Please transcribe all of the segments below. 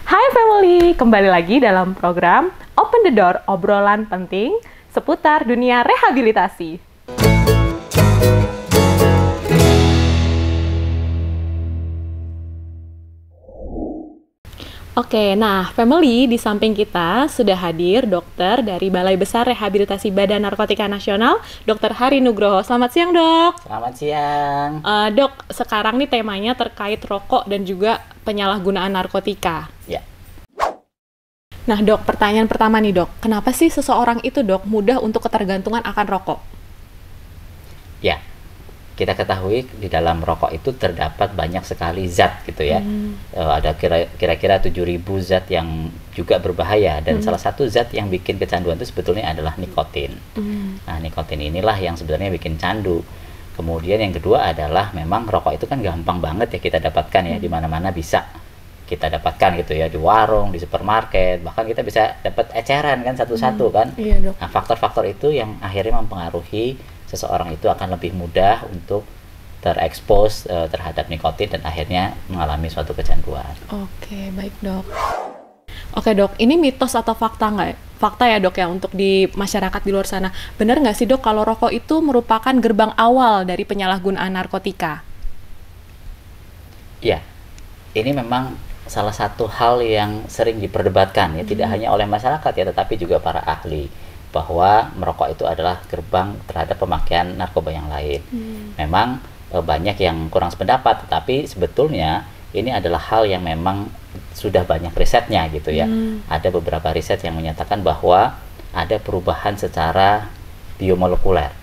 Hai family, kembali lagi dalam program Open the Door, obrolan penting seputar dunia rehabilitasi. Oke, nah family, di samping kita sudah hadir dokter dari Balai Besar Rehabilitasi Badan Narkotika Nasional, Dr. Hari Nugroho. Selamat siang, Dok. Selamat siang. Dok, sekarang nih temanya terkait rokok dan juga penyalahgunaan narkotika. Ya. Nah, Dok, pertanyaan pertama nih, Dok. Kenapa sih seseorang itu, Dok, mudah untuk ketergantungan akan rokok? Ya, kita ketahui di dalam rokok itu terdapat banyak sekali zat gitu ya. Ada kira-kira 7.000 zat yang juga berbahaya, dan salah satu zat yang bikin kecanduan itu sebetulnya adalah nikotin. Nah, nikotin inilah yang sebenarnya bikin candu. Kemudian yang kedua adalah memang rokok itu kan gampang banget ya kita dapatkan ya, di mana-mana bisa kita dapatkan gitu ya, di warung, di supermarket, bahkan kita bisa dapat eceran kan satu-satu kan. Iya, Dok. Nah, faktor-faktor itu yang akhirnya mempengaruhi seseorang itu akan lebih mudah untuk terekspos terhadap nikotin dan akhirnya mengalami suatu kecanduan. Oke, baik, Dok. Oke, Dok, ini mitos atau fakta nggak? Fakta ya, Dok, ya, untuk di masyarakat di luar sana. Benar nggak sih, Dok, kalau rokok itu merupakan gerbang awal dari penyalahgunaan narkotika? Ya, ini memang salah satu hal yang sering diperdebatkan ya, tidak hanya oleh masyarakat ya, tetapi juga para ahli, bahwa merokok itu adalah gerbang terhadap pemakaian narkoba yang lain. Memang banyak yang kurang sependapat, tetapi sebetulnya ini adalah hal yang memang sudah banyak risetnya gitu ya. Ada beberapa riset yang menyatakan bahwa ada perubahan secara biomolekuler.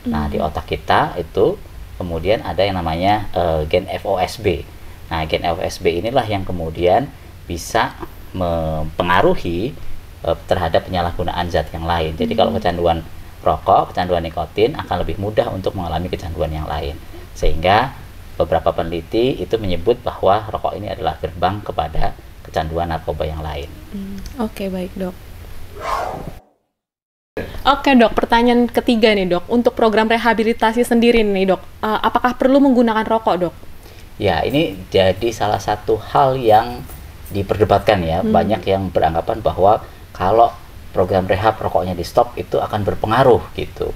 Nah, di otak kita itu kemudian ada yang namanya gen FOSB. Nah, gen FOSB inilah yang kemudian bisa mempengaruhi terhadap penyalahgunaan zat yang lain. Jadi kalau kecanduan rokok, kecanduan nikotin akan lebih mudah untuk mengalami kecanduan yang lain. Sehingga beberapa peneliti itu menyebut bahwa rokok ini adalah gerbang kepada kecanduan narkoba yang lain. Oke, baik, Dok. Oke, Dok, pertanyaan ketiga nih, Dok. Untuk program rehabilitasi sendiri nih, Dok, apakah perlu menggunakan rokok, Dok? Ya, ini jadi salah satu hal yang diperdebatkan ya. Banyak yang beranggapan bahwa kalau program rehab rokoknya di stop itu akan berpengaruh gitu,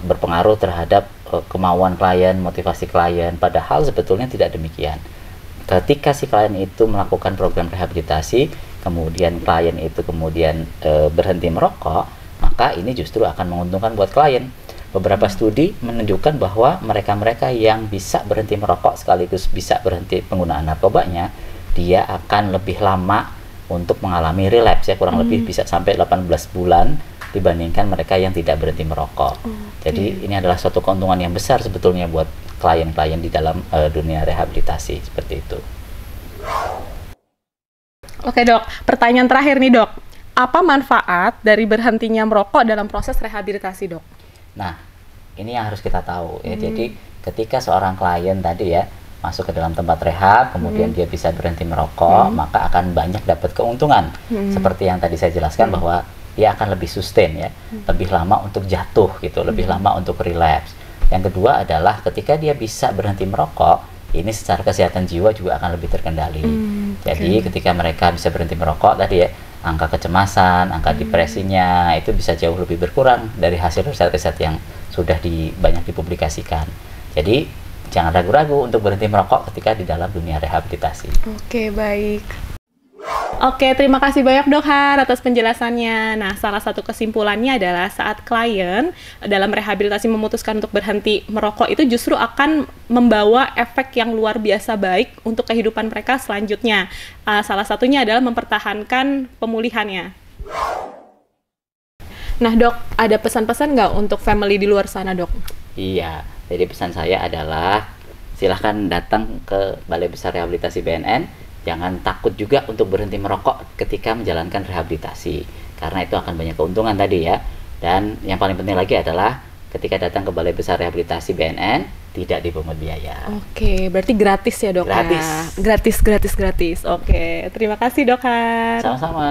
berpengaruh terhadap kemauan klien, motivasi klien. Padahal sebetulnya tidak demikian. Ketika si klien itu melakukan program rehabilitasi, kemudian klien itu kemudian berhenti merokok, maka ini justru akan menguntungkan buat klien. Beberapa studi menunjukkan bahwa mereka-mereka yang bisa berhenti merokok sekaligus bisa berhenti penggunaan narkobanya, dia akan lebih lama untuk mengalami relapse ya, kurang lebih bisa sampai 18 bulan dibandingkan mereka yang tidak berhenti merokok. Jadi ini adalah suatu keuntungan yang besar sebetulnya buat klien-klien di dalam dunia rehabilitasi seperti itu. Oke, Dok, pertanyaan terakhir nih, Dok. Apa manfaat dari berhentinya merokok dalam proses rehabilitasi, Dok? Nah, ini yang harus kita tahu ya. Jadi ketika seorang klien tadi ya masuk ke dalam tempat rehab, kemudian dia bisa berhenti merokok, maka akan banyak dapat keuntungan. Seperti yang tadi saya jelaskan bahwa dia akan lebih sustain ya, lebih lama untuk jatuh gitu, lebih lama untuk relapse. Yang kedua adalah ketika dia bisa berhenti merokok, ini secara kesehatan jiwa juga akan lebih terkendali. Jadi ketika mereka bisa berhenti merokok tadi ya, angka kecemasan, angka depresinya itu bisa jauh lebih berkurang dari hasil riset-riset yang sudah banyak dipublikasikan. Jadi jangan ragu-ragu untuk berhenti merokok ketika di dalam dunia rehabilitasi. Oke, baik. Oke, terima kasih banyak, Dok Har, atas penjelasannya. Nah, salah satu kesimpulannya adalah saat klien dalam rehabilitasi memutuskan untuk berhenti merokok itu justru akan membawa efek yang luar biasa baik untuk kehidupan mereka selanjutnya. Salah satunya adalah mempertahankan pemulihannya. Nah, Dok, ada pesan-pesan nggak untuk family di luar sana, Dok? Iya, jadi pesan saya adalah silahkan datang ke Balai Besar Rehabilitasi BNN. Jangan takut juga untuk berhenti merokok ketika menjalankan rehabilitasi, karena itu akan banyak keuntungan tadi ya. Dan yang paling penting lagi adalah ketika datang ke Balai Besar Rehabilitasi BNN tidak dipungut biaya. Oke, berarti gratis ya, Dok? Gratis. Ya? Gratis. Oke, terima kasih, Dok Har. Sama-sama.